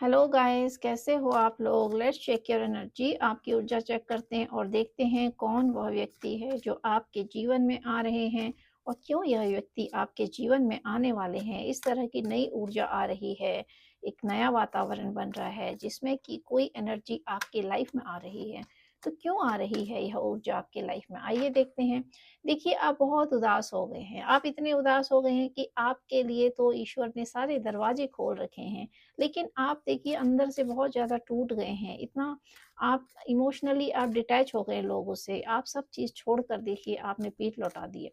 Hello guys, कैसे हो आप लोग? Let's check your energy. आपकी ऊर्जा चेक करते हैं और देखते हैं कौन वह व्यक्ति है जो आपके जीवन में आ रहे हैं और क्यों यह व्यक्ति आपके जीवन में आने वाले हैं। इस तरह की नई ऊर्जा आ रही है, एक नया वातावरण बन रहा है जिसमें कि कोई एनर्जी आपकी लाइफ में आ रही है। तो क्यों आ रही है यह ऊर्जा आपकी लाइफ में? आइए देखते हैं। देखिए, आप बहुत उदास हो गए हैं। आप इतने उदास हो गए हैं कि आपके लिए तो ईश्वर ने सारे दरवाजे खोल रखे हैं, लेकिन आप देखिए अंदर से बहुत ज़्यादा टूट गए हैं। इतना आप इमोशनली आप डिटैच हो गए लोगों से। आप सब चीज़ छोड़कर देखिए आपने पीठ लौटा दी है।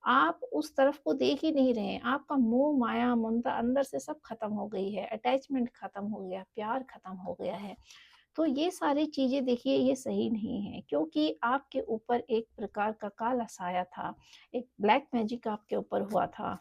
आप उस तरफ को देख ही नहीं रहे हैं। आपका मोह, माया, ममता अंदर से सब खत्म हो गई है। अटैचमेंट खत्म हो गया, प्यार खत्म हो गया है। तो ये सारी चीज़ें देखिए ये सही नहीं है, क्योंकि आपके ऊपर एक प्रकार का काला साया था। एक ब्लैक मैजिक आपके ऊपर हुआ था।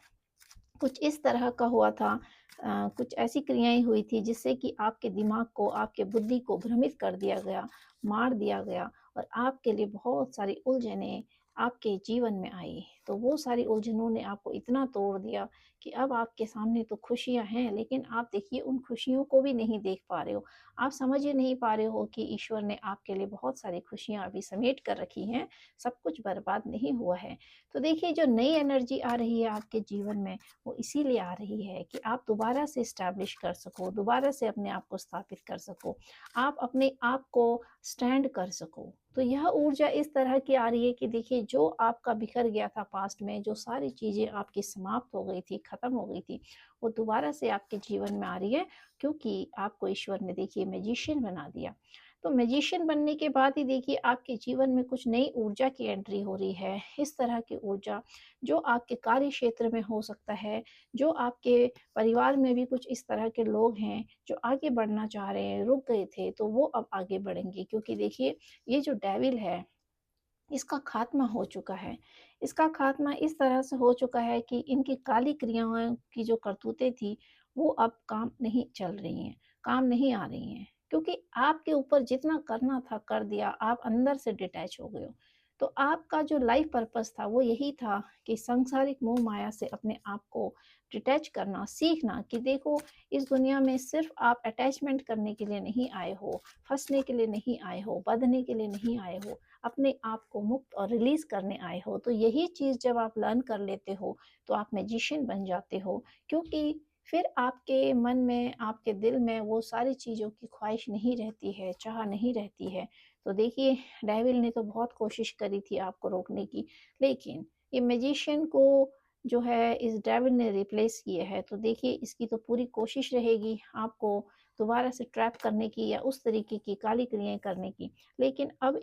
कुछ इस तरह का हुआ था। कुछ ऐसी क्रियाएँ हुई थी जिससे कि आपके दिमाग को, आपके बुद्धि को भ्रमित कर दिया गया, मार दिया गया और आपके लिए बहुत सारी उलझनें आपके जीवन में आई। तो वो सारी उलझनों ने आपको इतना तोड़ दिया कि अब आपके सामने तो खुशियाँ हैं, लेकिन आप देखिए उन खुशियों को भी नहीं देख पा रहे हो। आप समझ ही नहीं पा रहे हो कि ईश्वर ने आपके लिए बहुत सारी खुशियाँ अभी समेट कर रखी हैं, सब कुछ बर्बाद नहीं हुआ है। तो देखिए, जो नई एनर्जी आ रही है आपके जीवन में, वो इसीलिए आ रही है कि आप दोबारा से एस्टैब्लिश कर सको, दोबारा से अपने आप को स्थापित कर सको, आप अपने आप को स्टैंड कर सको। तो यह ऊर्जा इस तरह की आ रही है कि देखिए, जो आपका बिखर गया था पास्ट में, जो सारी चीज़ें आपकी समाप्त हो गई थी, ख़त्म हो गई थी, वो दोबारा से आपके जीवन में आ रही है, क्योंकि आपको ईश्वर ने देखिए मैजिशियन बना दिया। तो मैजिशियन बनने के बाद ही देखिए आपके जीवन में कुछ नई ऊर्जा की एंट्री हो रही है। इस तरह की ऊर्जा जो आपके कार्य क्षेत्र में हो सकता है, जो आपके परिवार में भी कुछ इस तरह के लोग हैं जो आगे बढ़ना चाह रहे हैं, रुक गए थे, तो वो अब आगे बढ़ेंगे, क्योंकि देखिए ये जो डेविल है, इसका खात्मा हो चुका है। इसका खात्मा इस तरह से हो चुका है कि इनकी काली क्रियाओं की जो करतूतें थी, वो अब काम नहीं चल रही हैं, काम नहीं आ रही हैं। क्योंकि आपके ऊपर जितना करना था कर दिया, आप अंदर से डिटैच हो गए हो। तो आपका जो लाइफ पर्पस था वो यही था कि सांसारिक मोह माया से अपने आप को डिटैच करना, सीखना कि देखो, इस दुनिया में सिर्फ आप अटैचमेंट करने के लिए नहीं आए हो, फँसने के लिए नहीं आए हो, बँधने के लिए नहीं आए हो, अपने आप को मुक्त और रिलीज़ करने आए हो। तो यही चीज़ जब आप लर्न कर लेते हो, तो आप मैजिशियन बन जाते हो, क्योंकि फिर आपके मन में, आपके दिल में वो सारी चीज़ों की ख्वाहिश नहीं रहती है, चाह नहीं रहती है। तो देखिए, डेविल ने तो बहुत कोशिश करी थी आपको रोकने की, लेकिन ये मैजिशियन को जो है इस डेविल ने रिप्लेस किया है। तो देखिए, इसकी तो पूरी कोशिश रहेगी आपको दोबारा से ट्रैप करने की या उस तरीके की काली क्रियाएँ करने की। लेकिन अब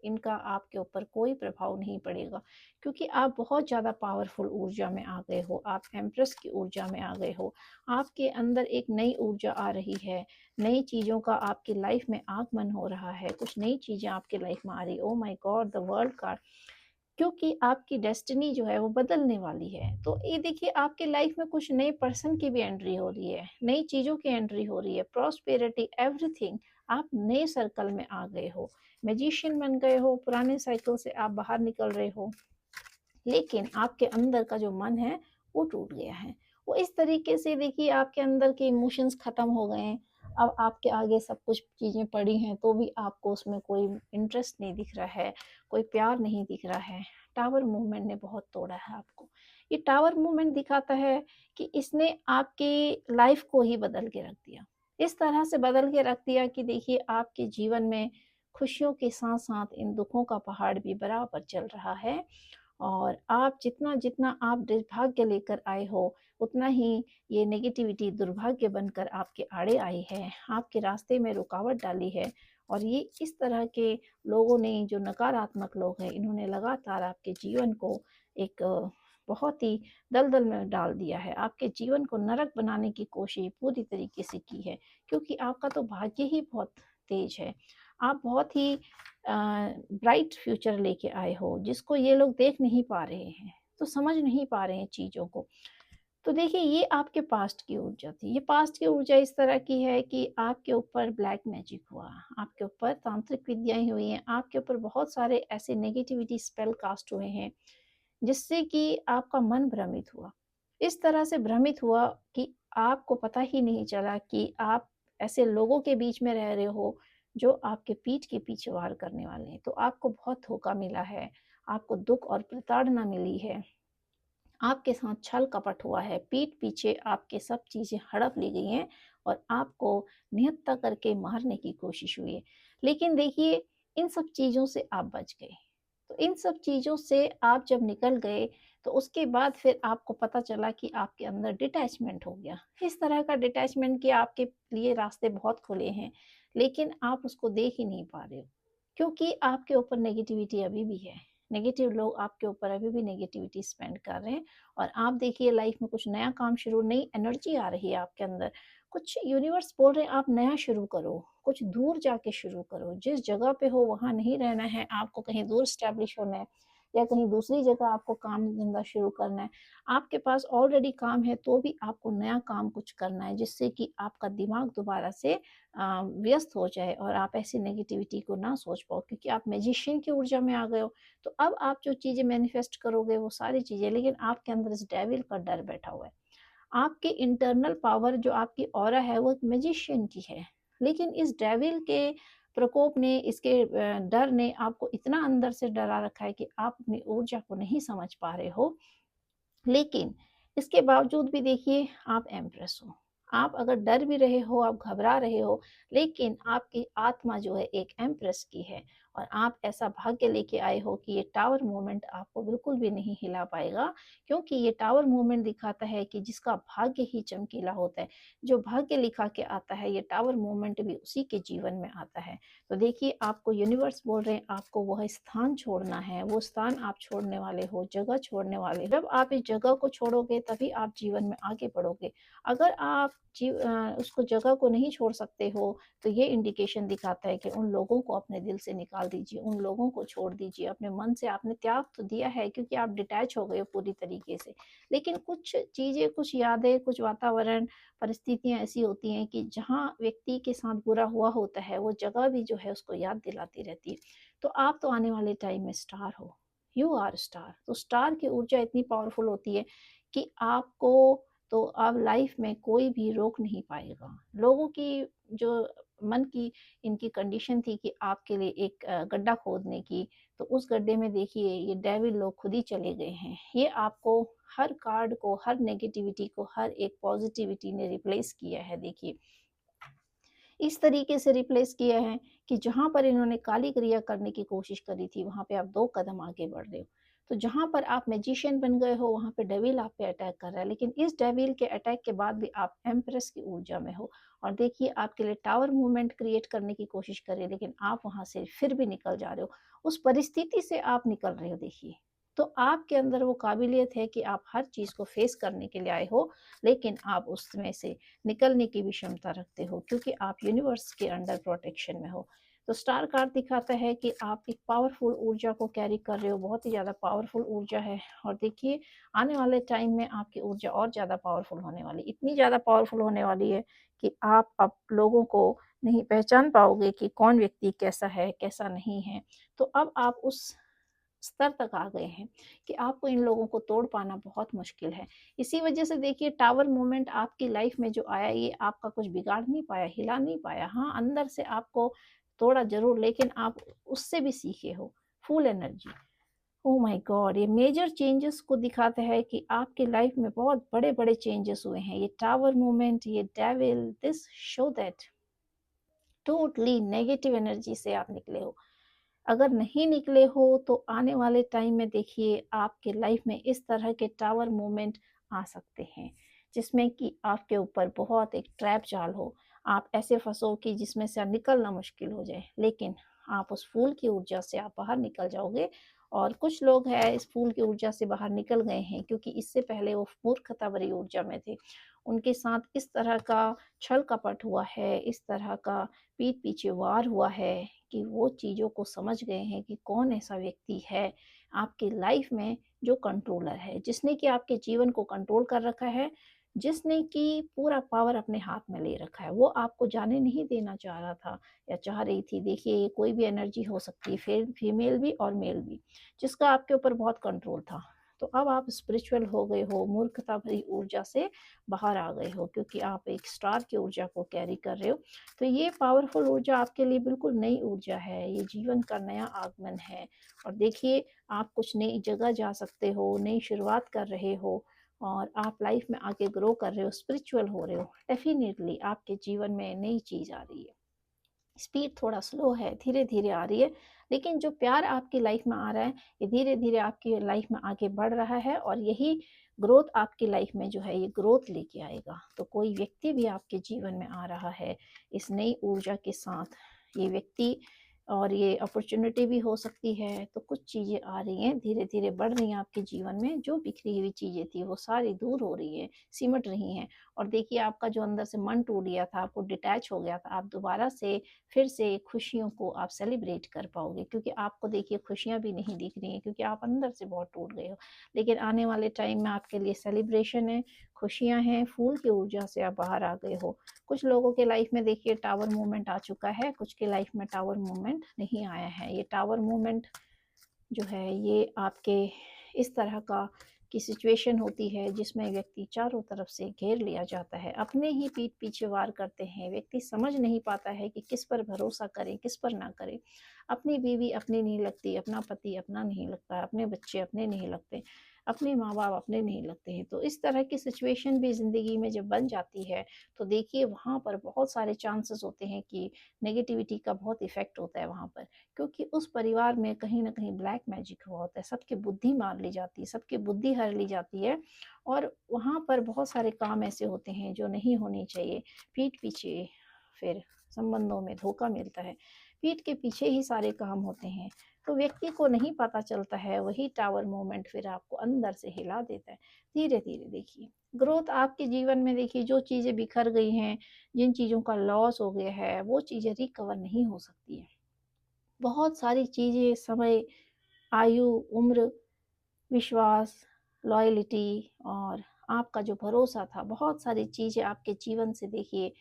इनका आपके ऊपर कोई प्रभाव नहीं पड़ेगा, क्योंकि आप बहुत ज़्यादा पावरफुल ऊर्जा में आ गए हो, आप एम्प्रेस की ऊर्जा में आ गए हो। आपके अंदर एक नई ऊर्जा आ रही है, नई चीज़ों का आपकी लाइफ में आगमन हो रहा है, कुछ नई चीज़ें आपकी लाइफ में आ रही है। Oh my God! The world card, क्योंकि आपकी डेस्टिनी जो है वो बदलने वाली है। तो ये देखिए, आपके लाइफ में कुछ नए पर्सन की भी एंट्री हो रही है, नई चीज़ों की एंट्री हो रही है, प्रॉस्पेरिटी, एवरीथिंग। आप नए सर्कल में आ गए हो, मैजिशियन बन गए हो, पुराने साइकिल से आप बाहर निकल रहे हो। लेकिन आपके अंदर का जो मन है वो टूट गया है। वो इस तरीके से देखिए आपके अंदर के इमोशंस ख़त्म हो गए हैं। अब आपके आगे सब कुछ चीज़ें पड़ी हैं, तो भी आपको उसमें कोई इंटरेस्ट नहीं दिख रहा है, कोई प्यार नहीं दिख रहा है। टावर मूवमेंट ने बहुत तोड़ा है आपको। ये टावर मूवमेंट दिखाता है कि इसने आपकी लाइफ़ को ही बदल के रख दिया। इस तरह से बदल के रख दिया कि देखिए आपके जीवन में खुशियों के साथ-साथ इन दुखों का पहाड़ भी बराबर चल रहा है। और आप जितना-जितना आप दुर्भाग्य लेकर आए हो, उतना ही ये नेगेटिविटी दुर्भाग्य बनकर आपके आड़े आई है, आपके रास्ते में रुकावट डाली है। और ये इस तरह के लोगों ने, जो नकारात्मक लोग हैं, इन्होंने लगातार आपके जीवन को एक बहुत ही दलदल में डाल दिया है। आपके जीवन को नरक बनाने की कोशिश पूरी तरीके से की है, क्योंकि आपका तो भाग्य ही बहुत तेज है। आप बहुत ही ब्राइट फ्यूचर लेके आए हो, जिसको ये लोग देख नहीं पा रहे हैं, तो समझ नहीं पा रहे हैं चीज़ों को। तो देखिए, ये आपके पास्ट की ऊर्जा थी। ये पास्ट की ऊर्जा इस तरह की है कि आपके ऊपर ब्लैक मैजिक हुआ, आपके ऊपर तांत्रिक विद्याएँ हुई हैं, आपके ऊपर बहुत सारे ऐसे नेगेटिविटी स्पेल कास्ट हुए हैं, जिससे कि आपका मन भ्रमित हुआ। इस तरह से भ्रमित हुआ कि आपको पता ही नहीं चला कि आप ऐसे लोगों के बीच में रह रहे हो जो आपके पीठ के पीछे वार करने वाले हैं। तो आपको बहुत धोखा मिला है, आपको दुःख और प्रताड़ना मिली है, आपके साथ छल-कपट हुआ है, पीठ पीछे आपके सब चीज़ें हड़प ली गई हैं और आपको निहत्था करके मारने की कोशिश हुई है। लेकिन देखिए, इन सब चीज़ों से आप बच गए। तो इन सब चीज़ों से आप जब निकल गए, तो उसके बाद फिर आपको पता चला कि आपके अंदर डिटैचमेंट हो गया। इस तरह का डिटैचमेंट कि आपके लिए रास्ते बहुत खुले हैं, लेकिन आप उसको देख ही नहीं पा रहे हो, क्योंकि आपके ऊपर नेगेटिविटी अभी भी है। नेगेटिव लोग आपके ऊपर अभी भी नेगेटिविटी स्पेंड कर रहे हैं और आप देखिए लाइफ में कुछ नया काम शुरू, नई एनर्जी आ रही है आपके अंदर, कुछ यूनिवर्स बोल रहे हैं आप नया शुरू करो, कुछ दूर जाके शुरू करो, जिस जगह पे हो वहाँ नहीं रहना है, आपको कहीं दूर स्टैब्लिश होना है या कहीं दूसरी जगह आपको काम धंधा शुरू करना है। आपके पास ऑलरेडी काम है तो भी आपको नया काम कुछ करना है, जिससे कि आपका दिमाग दोबारा से व्यस्त हो जाए और आप ऐसी नेगेटिविटी को ना सोच पाओ, क्योंकि आप मैजिशियन की ऊर्जा में आ गए हो। तो अब आप जो चीज़ें मैनिफेस्ट करोगे वो सारी चीज़ें, लेकिन आपके अंदर इस डेविल का डर बैठा हुआ है। आपकी इंटरनल पावर जो आपकी ऑरा है वो एक मैजिशियन की है, लेकिन इस डेविल के प्रकोप ने, इसके डर ने आपको इतना अंदर से डरा रखा है कि आप अपनी ऊर्जा को नहीं समझ पा रहे हो। लेकिन इसके बावजूद भी देखिए आप एम्प्रेस हो। आप अगर डर भी रहे हो, आप घबरा रहे हो, लेकिन आपकी आत्मा जो है एक एम्प्रेस की है और आप ऐसा भाग्य लेके आए हो कि ये टावर मूवमेंट आपको बिल्कुल भी नहीं हिला पाएगा, क्योंकि ये टावर मूवमेंट दिखाता है कि जिसका भाग्य ही चमकीला होता है, जो भाग्य लिखा के आता है, ये टावर मूवमेंट भी उसी के जीवन में आता है। तो देखिए आपको यूनिवर्स बोल रहे हैं आपको वह स्थान छोड़ना है, वो स्थान आप छोड़ने वाले हो, जगह छोड़ने वाले। जब आप इस जगह को छोड़ोगे तभी आप जीवन में आगे बढ़ोगे। अगर आप उसको जगह को नहीं छोड़ सकते हो, तो ये इंडिकेशन दिखाता है कि उन लोगों को अपने दिल से निकाल दीजिए, उन लोगों को छोड़ दीजिए, अपने मन से आपने त्याग तो दिया है क्योंकि आप डिटैच हो गए हो पूरी तरीके से। लेकिन कुछ चीज़ें, कुछ यादें, कुछ वातावरण, परिस्थितियाँ ऐसी होती हैं कि जहाँ व्यक्ति के साथ बुरा हुआ होता है, वो जगह भी जो है उसको याद दिलाती रहती है। तो आप तो आने वाले टाइम में स्टार हो, यू आर स्टार। तो स्टार की ऊर्जा इतनी पावरफुल होती है कि आपको तो अब लाइफ में कोई भी रोक नहीं पाएगा। लोगों की जो मन की इनकी कंडीशन थी कि आपके लिए एक गड्ढा खोदने की, तो उस गड्ढे में देखिए ये डेविल लोग खुद ही चले गए हैं। ये आपको हर कार्ड को, हर नेगेटिविटी को, हर एक पॉजिटिविटी ने रिप्लेस किया है। देखिए इस तरीके से रिप्लेस किया है कि जहाँ पर इन्होंने काली क्रिया करने की कोशिश करी थी, वहाँ पे आप 2 कदम आगे बढ़ रहे हो। तो जहाँ पर आप मैजिशियन बन गए हो, वहाँ पे डेविल आप पे अटैक कर रहा है। लेकिन इस डेविल के अटैक के बाद भी आप एम्प्रेस की ऊर्जा में हो और देखिए आपके लिए टावर मूवमेंट क्रिएट करने की कोशिश कर रहे हैं, लेकिन आप वहाँ से फिर भी निकल जा रहे हो। उस परिस्थिति से आप निकल रहे हो देखिए। तो आपके अंदर वो काबिलियत है कि आप हर चीज़ को फेस करने के लिए आए हो, लेकिन आप उसमें से निकलने की भी क्षमता रखते हो, क्योंकि आप यूनिवर्स के अंडर प्रोटेक्शन में हो। तो स्टार कार्ड दिखाता है कि आप एक पावरफुल ऊर्जा को कैरी कर रहे हो, बहुत ही ज़्यादा पावरफुल ऊर्जा है और देखिए आने वाले टाइम में आपकी ऊर्जा और ज़्यादा पावरफुल होने वाली, इतनी ज़्यादा पावरफुल होने वाली है कि आप अब लोगों को नहीं पहचान पाओगे कि कौन व्यक्ति कैसा है, कैसा नहीं है। तो अब आप उस स्तर तक आ गए हैं कि आपको इन लोगों को तोड़ पाना बहुत मुश्किल है। इसी वजह से देखिए टावर मूवमेंट आपकी लाइफ में जो आया, ये आपका कुछ बिगाड़ नहीं पाया, हिला नहीं पाया। हाँ, अंदर से आपको तोड़ा ज़रूर, लेकिन आप उससे भी सीखे हो। Full energy. Oh my God! ये मेजर चेंजेस को दिखाता है कि आपकी लाइफ में बहुत बड़े-बड़े चेंजेस हुए हैं। ये टावर मूवमेंट, ये devil, this show that totally negative energy से आप निकले हो। अगर नहीं निकले हो तो आने वाले टाइम में देखिए आपके लाइफ में इस तरह के टावर मूवमेंट आ सकते हैं, जिसमें कि आपके ऊपर बहुत एक ट्रैप जाल हो, आप ऐसे फंसो कि जिसमें से निकलना मुश्किल हो जाए, लेकिन आप उस फूल की ऊर्जा से आप बाहर निकल जाओगे। और कुछ लोग हैं इस फूल की ऊर्जा से बाहर निकल गए हैं, क्योंकि इससे पहले वो मूर्खता भरी ऊर्जा में थे। उनके साथ इस तरह का छल कपट हुआ है, इस तरह का पीठ पीछे वार हुआ है कि वो चीज़ों को समझ गए हैं कि कौन ऐसा व्यक्ति है आपकी लाइफ में जो कंट्रोलर है, जिसने कि आपके जीवन को कंट्रोल कर रखा है, जिसने कि पूरा पावर अपने हाथ में ले रखा है। वो आपको जाने नहीं देना चाह रहा था या चाह रही थी। देखिए ये कोई भी एनर्जी हो सकती है, फीमेल भी और मेल भी, जिसका आपके ऊपर बहुत कंट्रोल था। तो अब आप स्पिरिचुअल हो गए हो, मूर्खता भरी ऊर्जा से बाहर आ गए हो, क्योंकि आप एक स्टार की ऊर्जा को कैरी कर रहे हो। तो ये पावरफुल ऊर्जा आपके लिए बिल्कुल नई ऊर्जा है, ये जीवन का नया आगमन है। और देखिए, आप कुछ नई जगह जा सकते हो, नई शुरुआत कर रहे हो, और आप लाइफ में आगे ग्रो कर रहे हो, स्पिरिचुअल हो रहे हो। डेफिनेटली आपके जीवन में नई चीज़ आ रही है। स्पीड थोड़ा स्लो है, धीरे-धीरे आ रही है, लेकिन जो प्यार आपकी लाइफ में आ रहा है, ये धीरे-धीरे आपकी लाइफ में आगे बढ़ रहा है, और यही ग्रोथ आपकी लाइफ में जो है, ये ग्रोथ लेके आएगा। तो कोई व्यक्ति भी आपके जीवन में आ रहा है इस नई ऊर्जा के साथ, ये व्यक्ति और ये अपॉर्च्युनिटी भी हो सकती है। तो कुछ चीज़ें आ रही हैं, धीरे-धीरे बढ़ रही हैं आपके जीवन में, जो बिखरी हुई चीज़ें थी वो सारी दूर हो रही हैं, सिमट रही हैं। और देखिए, आपका जो अंदर से मन टूट गया था, आपको डिटैच हो गया था, आप दोबारा से फिर से खुशियों को आप सेलिब्रेट कर पाओगे, क्योंकि आपको देखिए खुशियाँ भी नहीं दिख रही हैं, क्योंकि आप अंदर से बहुत टूट गए हो। लेकिन आने वाले टाइम में आपके लिए सेलिब्रेशन है, खुशियाँ हैं, फूल की ऊर्जा से आप बाहर आ गए हो। कुछ लोगों के लाइफ में देखिए टावर मूवमेंट आ चुका है, कुछ के लाइफ में टावर मूवमेंट नहीं आया है। ये टावर मूवमेंट जो है, ये आपके इस तरह का की सिचुएशन होती है जिसमें व्यक्ति चारों तरफ से घेर लिया जाता है, अपने ही पीठ पीछे वार करते हैं। व्यक्ति समझ नहीं पाता है कि किस पर भरोसा करे, किस पर ना करे। अपनी बीवी अपनी नहीं लगती, अपना पति अपना नहीं लगता, अपने बच्चे अपने नहीं लगते, अपने माँ बाप अपने नहीं लगते हैं। तो इस तरह की सिचुएशन भी ज़िंदगी में जब बन जाती है, तो देखिए वहाँ पर बहुत सारे चांसेस होते हैं कि नेगेटिविटी का बहुत इफ़ेक्ट होता है वहाँ पर, क्योंकि उस परिवार में कहीं न कहीं ब्लैक मैजिक हुआ होता है, सबकी बुद्धि मार ली जाती है, सबकी बुद्धि हर ली जाती है, और वहाँ पर बहुत सारे काम ऐसे होते हैं जो नहीं होने चाहिए। पीठ पीछे फिर संबंधों में धोखा मिलता है, पीठ के पीछे ही सारे काम होते हैं। तो व्यक्ति को नहीं पता चलता है, वही टावर मोमेंट फिर आपको अंदर से हिला देता है। धीरे-धीरे देखिए, ग्रोथ आपके जीवन में देखिए, जो चीज़ें बिखर गई हैं, जिन चीज़ों का लॉस हो गया है, वो चीज़ें रिकवर नहीं हो सकती हैं। बहुत सारी चीज़ें, समय, आयु, उम्र, विश्वास, लॉयल्टी और आपका जो भरोसा था, बहुत सारी चीज़ें आपके जीवन से देखिए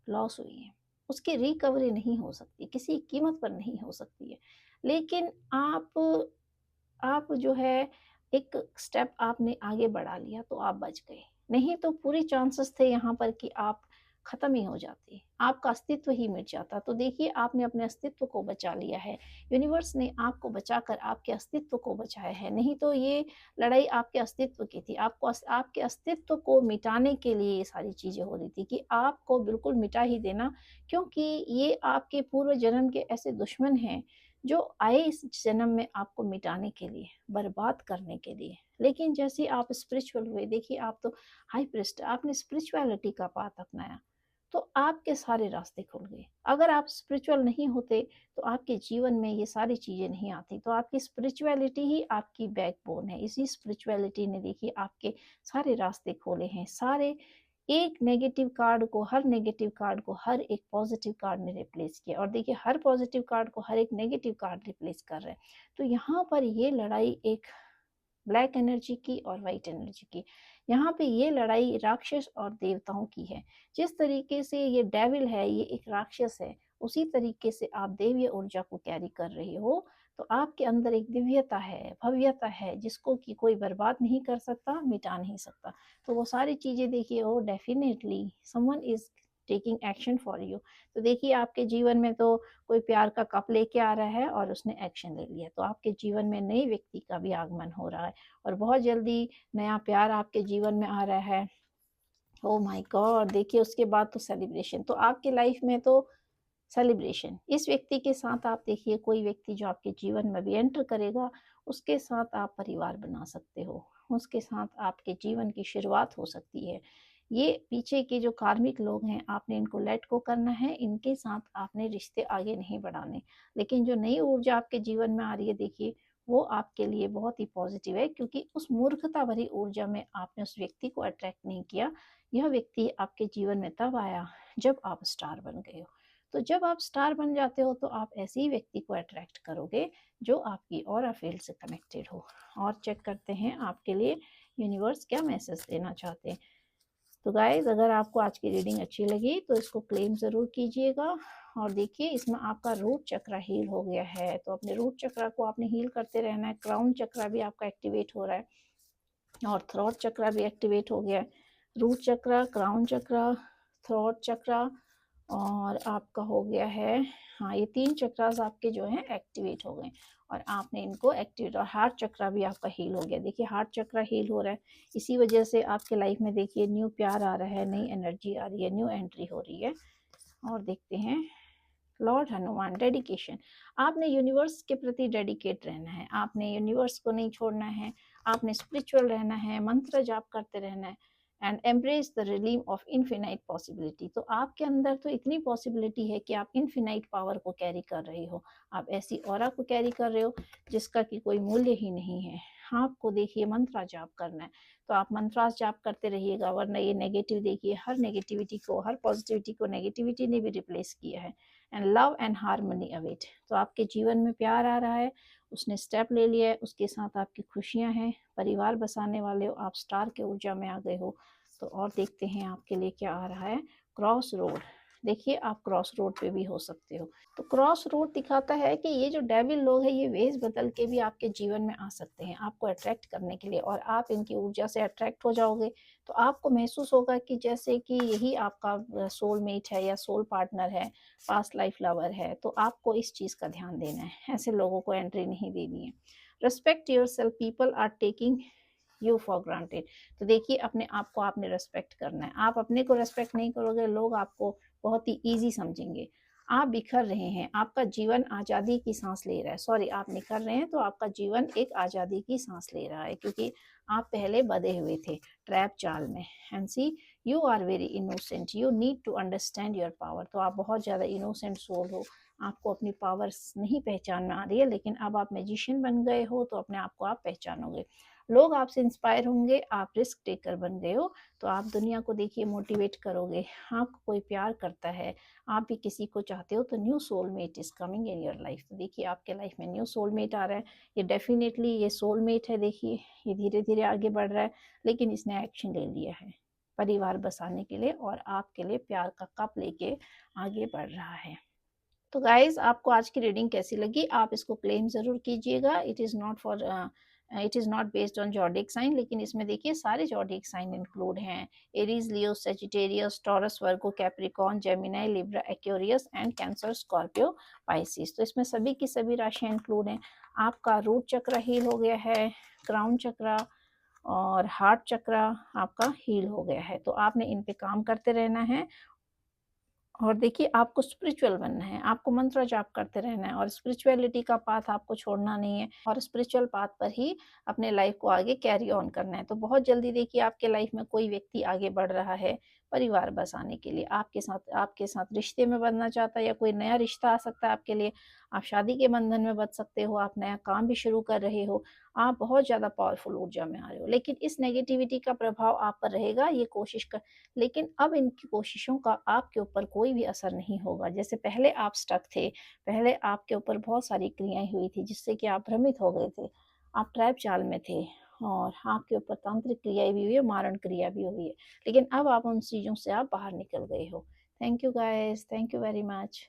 लॉस हुई हैं। उसकी रिकवरी नहीं हो सकती, किसी कीमत पर नहीं हो सकती है। लेकिन आप जो है एक स्टेप आपने आगे बढ़ा लिया, तो आप बच गए। नहीं तो पूरे चांसेस थे यहाँ पर कि आप खत्म ही हो जाते, आपका अस्तित्व ही मिट जाता। तो देखिए, आपने अपने अस्तित्व को बचा लिया है, यूनिवर्स ने आपको बचाकर आपके अस्तित्व को बचाया है। नहीं तो ये लड़ाई आपके अस्तित्व की थी, आपके अस्तित्व को मिटाने के लिए ये सारी चीज़ें हो रही थी, कि आपको बिल्कुल मिटा ही देना, क्योंकि ये आपके पूर्व जन्म के ऐसे दुश्मन हैं जो आए इस जन्म में आपको मिटाने के लिए, बर्बाद करने के लिए। लेकिन जैसे आप स्पिरिचुअल हुए, देखिए आप तो हाई प्रीस्ट, आपने स्पिरिचुअलिटी का पाथ अपनाया, तो आपके सारे रास्ते खुल गए। अगर आप स्पिरिचुअल नहीं होते, तो आपके जीवन में ये सारी चीज़ें नहीं आती। तो आपकी स्पिरिचुअलिटी ही आपकी बैकबोन है। इसी स्पिरिचुअलिटी ने देखिए आपके सारे रास्ते खोले हैं। सारे एक नेगेटिव कार्ड को, हर नेगेटिव कार्ड को हर एक पॉजिटिव कार्ड ने रिप्लेस किया, और देखिए हर पॉजिटिव कार्ड को हर एक नेगेटिव कार्ड रिप्लेस कर रहे हैं। तो यहाँ पर ये लड़ाई एक ब्लैक एनर्जी की और वाइट एनर्जी की, यहाँ पे ये लड़ाई राक्षस और देवताओं की है। जिस तरीके से ये डेविल है, ये एक राक्षस है, उसी तरीके से आप देवीय ऊर्जा को कैरी कर रहे हो। तो आपके अंदर एक दिव्यता है, भव्यता है, जिसको कि कोई बर्बाद नहीं कर सकता, मिटा नहीं सकता। तो वो सारी चीज़ें देखिए, oh definitely someone is taking action for you. तो देखिए, आपके जीवन में तो कोई प्यार का कप लेके आ रहा है और उसने एक्शन ले लिया, तो आपके जीवन में नए व्यक्ति का भी आगमन हो रहा है, और बहुत जल्दी नया प्यार आपके जीवन में आ रहा है। Oh my God! देखिए, उसके बाद तो सेलिब्रेशन, तो आपकी लाइफ में तो सेलिब्रेशन। इस व्यक्ति के साथ आप देखिए, कोई व्यक्ति जो आपके जीवन में भी एंटर करेगा, उसके साथ आप परिवार बना सकते हो, उसके साथ आपके जीवन की शुरुआत हो सकती है। ये पीछे के जो कार्मिक लोग हैं, आपने इनको लेट गो करना है, इनके साथ आपने रिश्ते आगे नहीं बढ़ाने। लेकिन जो नई ऊर्जा आपके जीवन में आ रही है, देखिए वो आपके लिए बहुत ही पॉजिटिव है, क्योंकि उस मूर्खता भरी ऊर्जा में आपने उस व्यक्ति को अट्रैक्ट नहीं किया। यह व्यक्ति आपके जीवन में तब आया जब आप स्टार बन गए हो। तो जब आप स्टार बन जाते हो, तो आप ऐसे ही व्यक्ति को अट्रैक्ट करोगे जो आपकी ऑरा फील्ड से कनेक्टेड हो। और चेक करते हैं आपके लिए यूनिवर्स क्या मैसेज देना चाहते हैं। तो गाइज, अगर आपको आज की रीडिंग अच्छी लगी तो इसको क्लेम ज़रूर कीजिएगा। और देखिए, इसमें आपका रूट चक्रा हील हो गया है, तो अपने रूट चक्रा को आपने हील करते रहना है। क्राउन चक्रा भी आपका एक्टिवेट हो रहा है। और थ्रोट चक्रा भी एक्टिवेट हो गया है। रूट चक्रा, क्राउन चक्रा, थ्रोट चक्रा और आपका हो गया है, हाँ, ये 3 चक्रास आपके जो हैं एक्टिवेट हो गए और आपने इनको एक्टिवेट, और हार्ट चक्रा भी आपका हील हो गया। देखिए हार्ट चक्रा हील हो रहा है, इसी वजह से आपके लाइफ में देखिए न्यू प्यार आ रहा है, नई एनर्जी आ रही है, न्यू एंट्री हो रही है। और देखते हैं लॉर्ड हनुमान, डेडिकेशन। आपने यूनिवर्स के प्रति डेडिकेट रहना है, आपने यूनिवर्स को नहीं छोड़ना है, आपने स्पिरिचुअल रहना है, मंत्र जाप करते रहना है and embrace the realm of infinite possibility. तो आपके अंदर तो इतनी पॉसिबिलिटी है कि आप इनफिनाइट पावर को कैरी कर रहे हो, आप ऐसी ऑरा को कैरी कर रहे हो जिसका कि कोई मूल्य ही नहीं है। आपको देखिए मंत्रा जाप करना है, तो आप मंत्रास जाप करते रहिएगा, वरना ये नेगेटिव, देखिए हर नेगेटिविटी को, हर पॉजिटिविटी को नेगेटिविटी ने भी रिप्लेस किया है and love and harmony await. तो आपके जीवन में प्यार आ रहा है, उसने स्टेप ले लिया है, उसके साथ आपकी खुशियां हैं, परिवार बसाने वाले हो, आप स्टार के ऊर्जा में आ गए हो। तो और देखते हैं आपके लिए क्या आ रहा है। क्रॉस रोड, देखिए आप क्रॉस रोड पे भी हो सकते हो। तो क्रॉस रोड दिखाता है कि ये जो डेविल लोग हैं ये वेश बदल के भी आपके जीवन में आ सकते हैं आपको अट्रैक्ट करने के लिए, और आप इनकी ऊर्जा से अट्रैक्ट हो जाओगे तो आपको महसूस होगा कि जैसे कि यही आपका सोलमेट है या सोल पार्टनर है, पास्ट लाइफ लवर है। तो आपको इस चीज़ का ध्यान देना है, ऐसे लोगों को एंट्री नहीं देनी है। Respect your self, people are taking you for granted. तो देखिए अपने आप को आपने रेस्पेक्ट करना है, आप अपने को रेस्पेक्ट नहीं करोगे लोग आपको बहुत ही ईजी समझेंगे। आप बिखर रहे हैं, आपका जीवन आज़ादी की सांस ले रहा है, सॉरी आप निखर रहे हैं तो आपका जीवन एक आज़ादी की सांस ले रहा है, क्योंकि आप पहले बधे हुए थे ट्रैप चाल में। And see you are very innocent, you need to understand your power. तो आप बहुत ज़्यादा इनोसेंट सोल हो, आपको अपनी पावर्स नहीं पहचान में आ रही है, लेकिन अब आप मैजिशियन बन गए हो तो अपने आप को आप पहचानोगे, लोग आपसे इंस्पायर होंगे, आप रिस्क टेकर बन गए हो तो आप दुनिया को देखिए मोटिवेट करोगे। आपको कोई प्यार करता है, आप भी किसी को चाहते हो, तो new soulmate is coming in your life. तो देखिए आपके लाइफ में न्यू सोलमेट आ रहा है, ये डेफिनेटली ये सोलमेट है। देखिए ये धीरे धीरे आगे बढ़ रहा है, लेकिन इसने एक्शन ले लिया है परिवार बसाने के लिए और आपके लिए प्यार का कप लेके आगे बढ़ रहा है। तो गाइज आपको आज की रीडिंग कैसी लगी, आप इसको क्लेम जरूर कीजिएगा। It is not based on zodiac sign, लेकिन इसमें देखिए सारे जॉडिक साइन इंक्लूड हैं, Aries, Leo, Sagittarius, Taurus, Virgo, Capricorn, Gemini, Libra, Aquarius and Cancer, Scorpio, Pisces. तो इसमें सभी की सभी राशियां इंक्लूड हैं। आपका रूट चक्र हील हो गया है, क्राउन चक्र और हार्ट चक्र आपका हील हो गया है। तो आपने इन पे काम करते रहना है और देखिए आपको स्पिरिचुअल बनना है, आपको मंत्र जाप करते रहना है और स्पिरिचुअलिटी का पाथ आपको छोड़ना नहीं है और स्पिरिचुअल पाथ पर ही अपने लाइफ को आगे कैरी ऑन करना है। तो बहुत जल्दी देखिए आपके लाइफ में कोई व्यक्ति आगे बढ़ रहा है परिवार बसाने के लिए, आपके साथ रिश्ते में बनना चाहता है या कोई नया रिश्ता आ सकता है आपके लिए, आप शादी के बंधन में बच सकते हो, आप नया काम भी शुरू कर रहे हो, आप बहुत ज़्यादा पावरफुल ऊर्जा में आ रहे हो। लेकिन इस नेगेटिविटी का प्रभाव आप पर रहेगा, ये कोशिश कर, लेकिन अब इनकी कोशिशों का आपके ऊपर कोई भी असर नहीं होगा। जैसे पहले आप स्टक थे, पहले आपके ऊपर बहुत सारी क्रियाएं हुई थी जिससे कि आप भ्रमित हो गए थे, आप ट्रैप चाल में थे और आपके ऊपर तांत्रिक क्रियाएं भी हुई है, मारण क्रिया भी हुई है, लेकिन अब आप उन चीज़ों से आप बाहर निकल गए हो। Thank you guys, thank you very much.